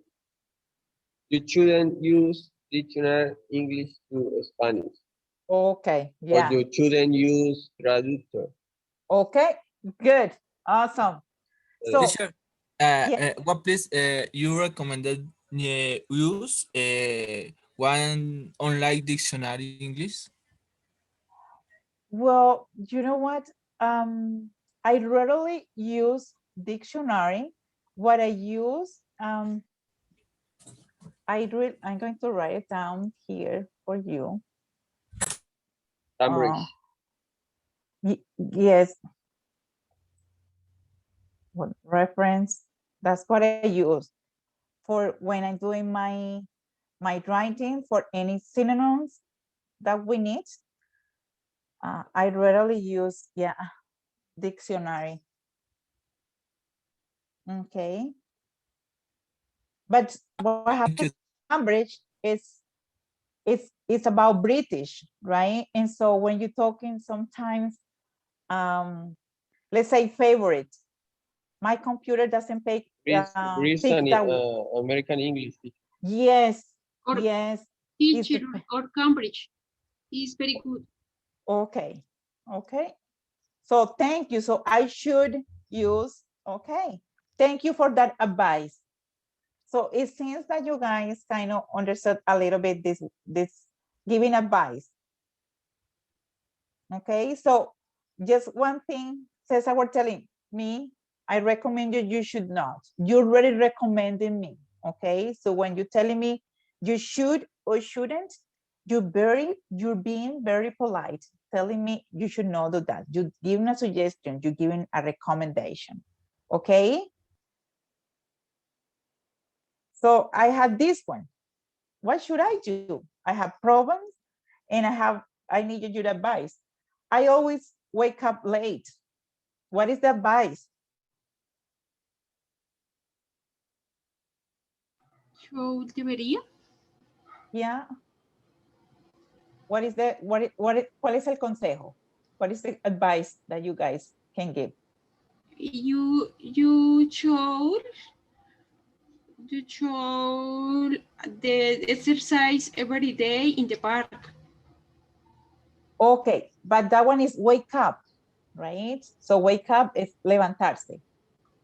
you shouldn't use dictionary English to Spanish. Okay, Or yeah. you shouldn't use traductor. Okay, good, awesome. So, Teacher, yeah, what please you recommended use one online dictionary English? well, you know what? Um, I rarely use dictionary. What I use, I'm going to write it down here for you. Cambridge. Yes. What reference? That's what I use for when I'm doing my writing for any synonyms that we need. I rarely use, dictionary. Okay. But what happens in Cambridge is it's about British, right? And so when you're talking sometimes, let's say favorite, my computer doesn't pick that. American English. Yes, Or yes. teacher or Cambridge is very good. Okay, okay. So thank you. So I should use, okay. Thank you for that advice. So it seems that you guys kind of understood a little bit this giving advice. Okay, so just one thing, Cesar were telling me, I recommend you should not. You're already recommending me, okay? So when you're telling me you should or shouldn't, you're being very polite, telling me you should not do that. You're giving a suggestion, you're giving a recommendation, okay? So I had this one. What should I do? I have problems and I need your advice. I always wake up late. What is the advice? Yo debería. Yeah. What is ¿Cuál es el consejo? What is the advice that you guys can give? You should the exercise every day in the park. Okay, but that one is wake up, right? So wake up is levantarse.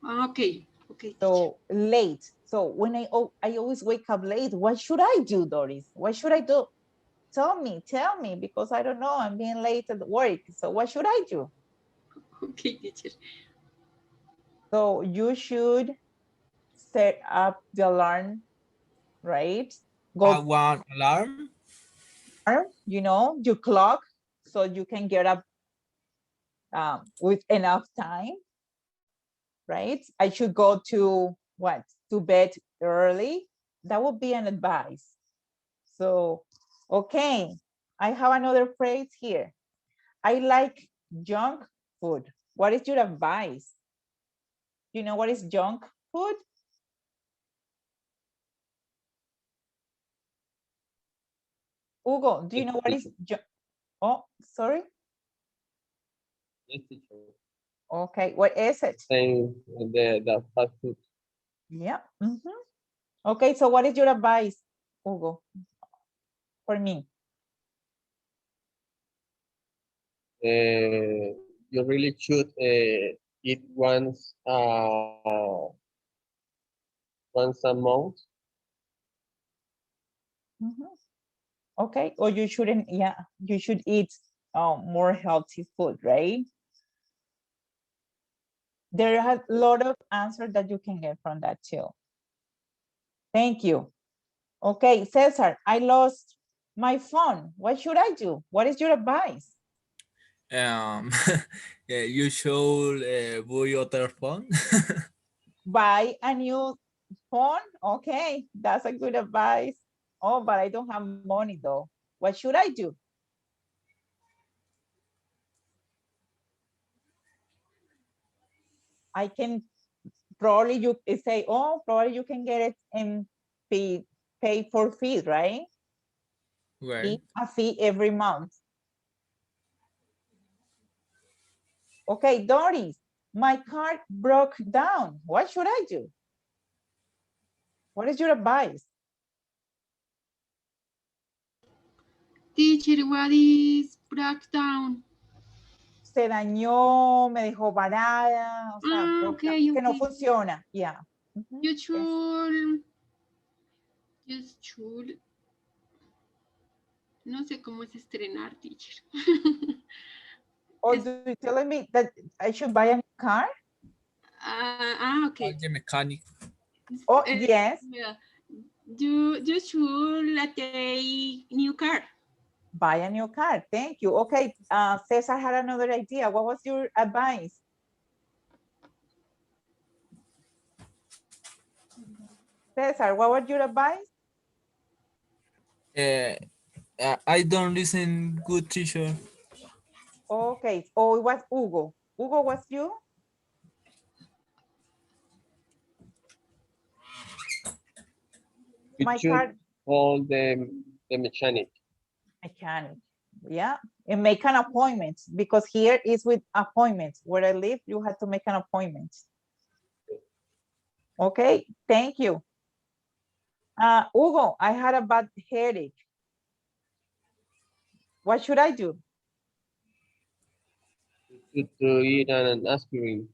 Okay, okay. So late. So when I always wake up late, what should I do, Doris? What should I do? Tell me, because I don't know, I'm being late at work. So what should I do? Okay, teacher. So you should set up the alarm, right? Go one alarm. Your clock, so you can get up with enough time, right? I should go to bed early. That would be an advice. So, okay, I have another phrase here. I like junk food. What is your advice? You know what is junk food? Hugo, do you know what is junk? Oh, sorry. Yes, teacher. Okay, what is it? Saying the fast food. Yeah. Okay, so what is your advice, Hugo, for me? You really should eat once a month. Okay, or you shouldn't, you should eat more healthy food, right? There are a lot of answers that you can get from that too. Thank you. Okay, Cesar, I lost my phone. What should I do? What is your advice? Yeah, you should buy other phone. Buy a new phone? Okay, that's a good advice. Oh, but I don't have money though. What should I do? I can probably you say, oh, probably you can get it and pay for fees, right? Right. A fee every month. Okay, Doris, my car broke down. What should I do? What is your advice? Teacher, what is breakdown? Se dañó, me dejó varada, o sea, Okay, que no okay. funciona. Yeah. You should. No sé cómo es estrenar, teacher. Or Is- do you telling me that I should buy a new car? okay. Call the mechanic. Oh, Uh, yes, yeah. You should take new car. buy a new car. Thank you. Okay, Cesar had another idea. What was your advice? Cesar, what was your advice? I don't listen good teacher. Okay, oh, it was Hugo. Hugo, was you? You My should car call the mechanic. mechanic. Yeah, and make an appointment because here is with appointments. Where I live, you have to make an appointment. Okay, thank you. Hugo, I had a bad headache. What should I do? To eat an aspirin.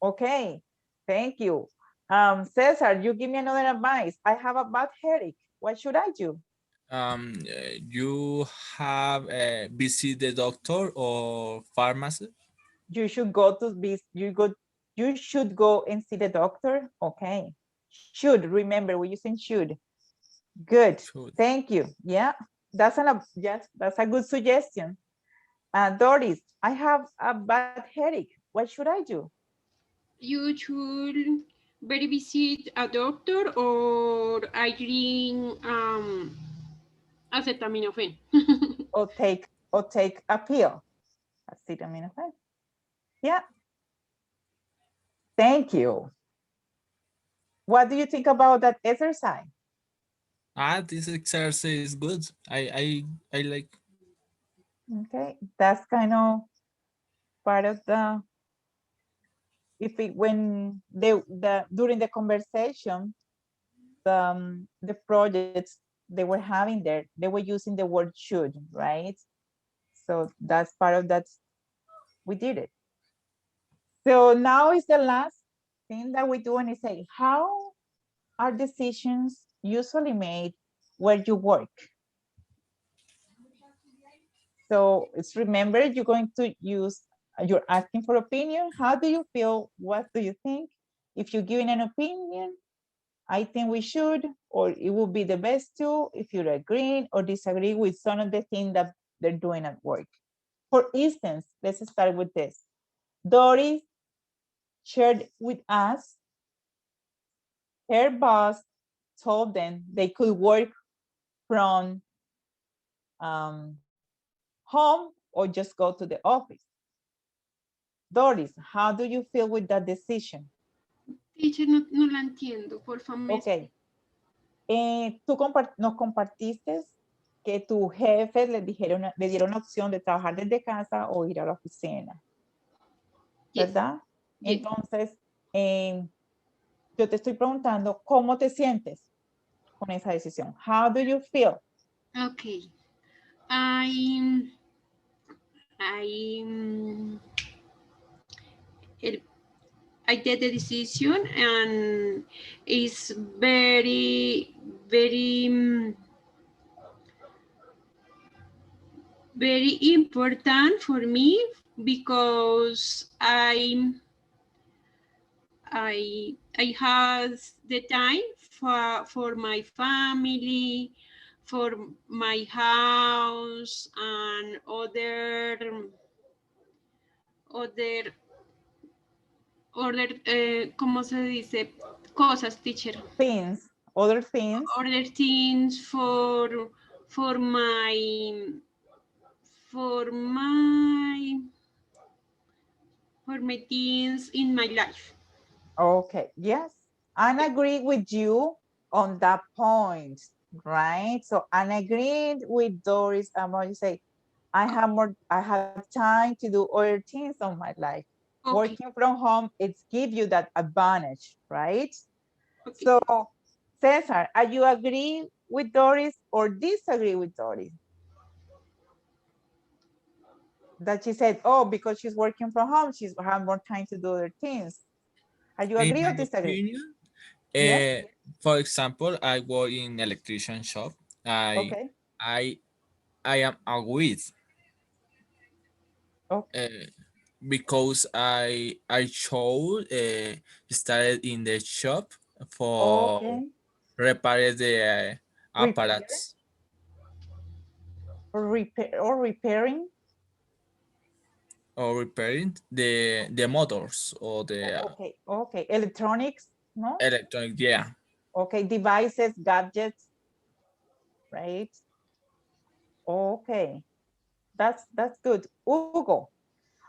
Okay, thank you. Cesar, you give me another advice. I have a bad headache. What should I do? You have visit the doctor or pharmacy. You should go to be you should go and see the doctor. Okay. Should, remember we're using should. Good. Should. Thank you. Yeah, that's yes, that's a good suggestion. Doris, I have a bad headache. What should I do? You should very visit a doctor or I drink acetaminophen. Or take a pill. Acetaminophen. Yeah. Thank you. What do you think about that exercise? This exercise is good. I like. Okay, that's kind of part of the if it when the during the conversation the projects they were having there they were using the word should, right? So that's part of that. We did it. So now is the last thing that we do and say how are decisions usually made where you work. So it's remember you're going to use you're asking for opinion. How do you feel? What do you think? If you're giving an opinion, I think we should, or it would be the best to if you're agreeing or disagree with some of the things that they're doing at work. For instance, let's start with this. Doris shared with us her boss told them they could work from home or just go to the office. Doris, how do you feel with that decision? Teacher, no la entiendo, por favor. Ok. Tú nos compartiste que tu jefe le dieron la opción de trabajar desde casa o ir a la oficina, Yes. ¿verdad? Yes. Entonces, yo te estoy preguntando, ¿cómo te sientes con esa decisión? How do you feel? Okay. I did the decision and it's very, very, very important for me because I have the time for my family, for my house and other ¿cómo se dice? Cosas, teacher. Things, other things. Other things for my for my for my things in my life. Okay, yes. And agree with you on that point, right? So and agreed with Doris about you say, I have time to do other things on my life. Okay. Working from home, it's give you that advantage, right? Okay. So Cesar, are you agree with Doris or disagree with Doris? That she said, oh, because she's working from home, she's have more time to do other things. Are you In agree or my disagree? opinion, Yes. for example, I work in electrician shop. Okay. I am agreed. Because I started in the shop for Okay. repair the Repair apparatus or repairing. or repairing the motors or the Okay. Okay. Electronics, no? electronic. Yeah. Okay. Devices, gadgets, right? Okay. That's good. Hugo,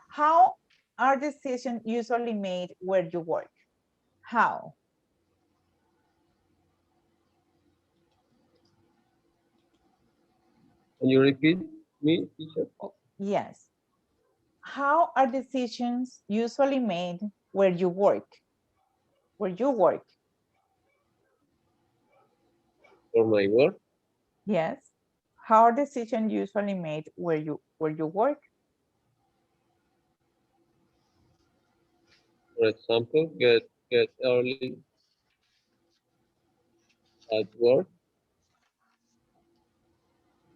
how are decisions usually made where you work? How? Can you repeat me, teacher? Yes. How are decisions usually made where you work? Where you work? For my work, Yes. How are decisions usually made where you work? for example, get early at work.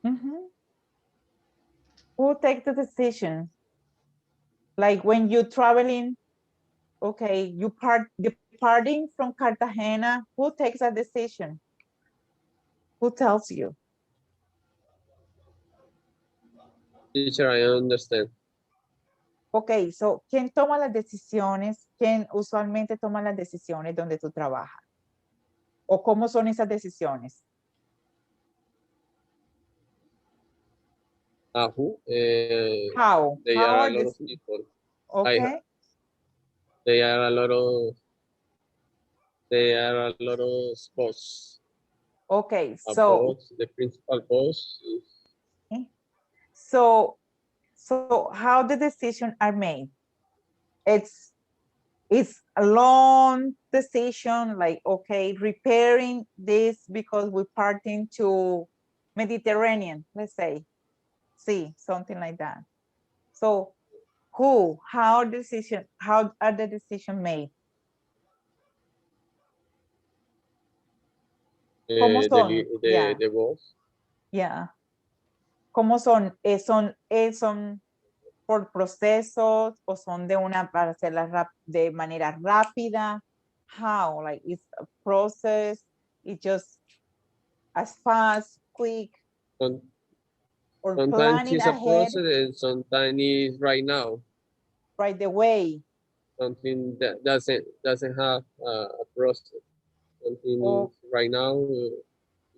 Mhm. Who takes the decision? Like when you're traveling, okay, departing from Cartagena, who takes a decision? Who tells you? Teacher, I understand. Ok, so, ¿quién toma las decisiones? ¿Quién usualmente toma las decisiones donde tú trabajas? ¿O cómo son esas decisiones? Who? How? They How are a are lot this? of people. Okay, They are a lot of. They are a lot of boss. okay, A so, boss, the principal boss is so, so how the decisions are made? It's a long decision, like, okay, repairing this because we're parting to Mediterranean, let's say, see, something like that. So how are the decision made? ¿Cómo son? Yeah, the boss. yeah. ¿Cómo son? ¿Son por procesos o son para hacerlas de manera rápida? How? Like it's a process, it's just as fast, quick, Some, or sometimes planning it's a ahead process and sometimes it's right now. right away? Something that doesn't have a process. Something Or is right now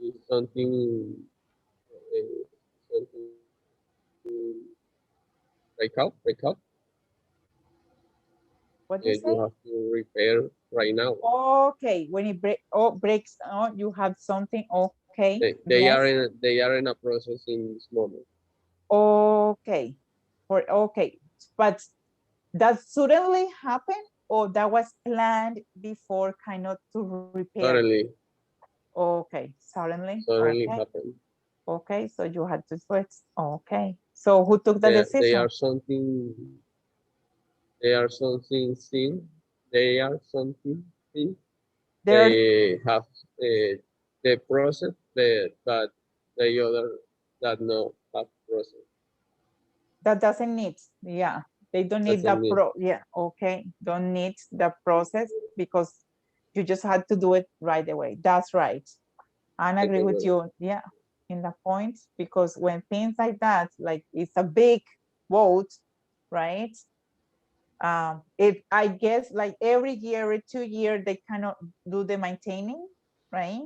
is something something break up. what do you You say? have to repair right now. Okay, when it breaks, you have something, okay, yes. They are in a process in this moment. Okay, okay, but that suddenly happened or that was planned before kind of to repair? Okay, suddenly, Suddenly okay, happened. okay, so you had to switch, okay. So who took the They decision? are something. They are something seen. They are something seen. There, They have the process, but the other that no have process. that doesn't need, yeah, they don't need Doesn't need. yeah, okay, don't need the process because you just had to do it right away. That's right. I agree with you, yeah, in the point, because when things like that, like it's a big vote, right? I guess like every year or 2 years, they cannot do the maintaining, right?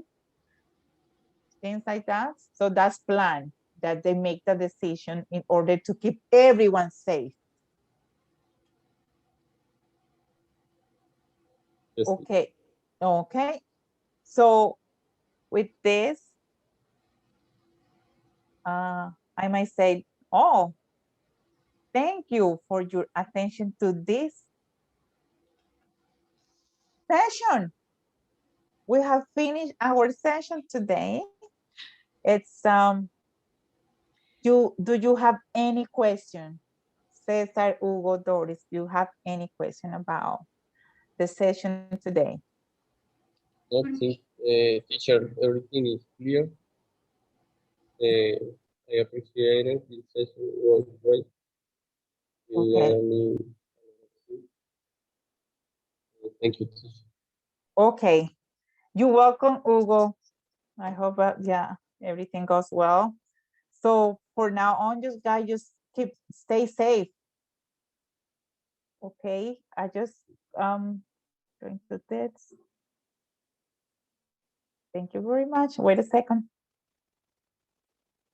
Things like that. So that's planned, that they make the decision in order to keep everyone safe. Okay, okay. So with this, I might say, oh, thank you for your attention to this session. We have finished our session today. It's do you have any question? Cesar, Hugo, Doris, do you have any question about the session today? I think, teacher, everything is clear. I appreciate it. This session was great. Okay. learning. Thank you. Okay. You're welcome, Hugo. I hope yeah, everything goes well. So for now on, just guys, just stay safe. Okay, I just going to this. Thank you very much. Wait a second.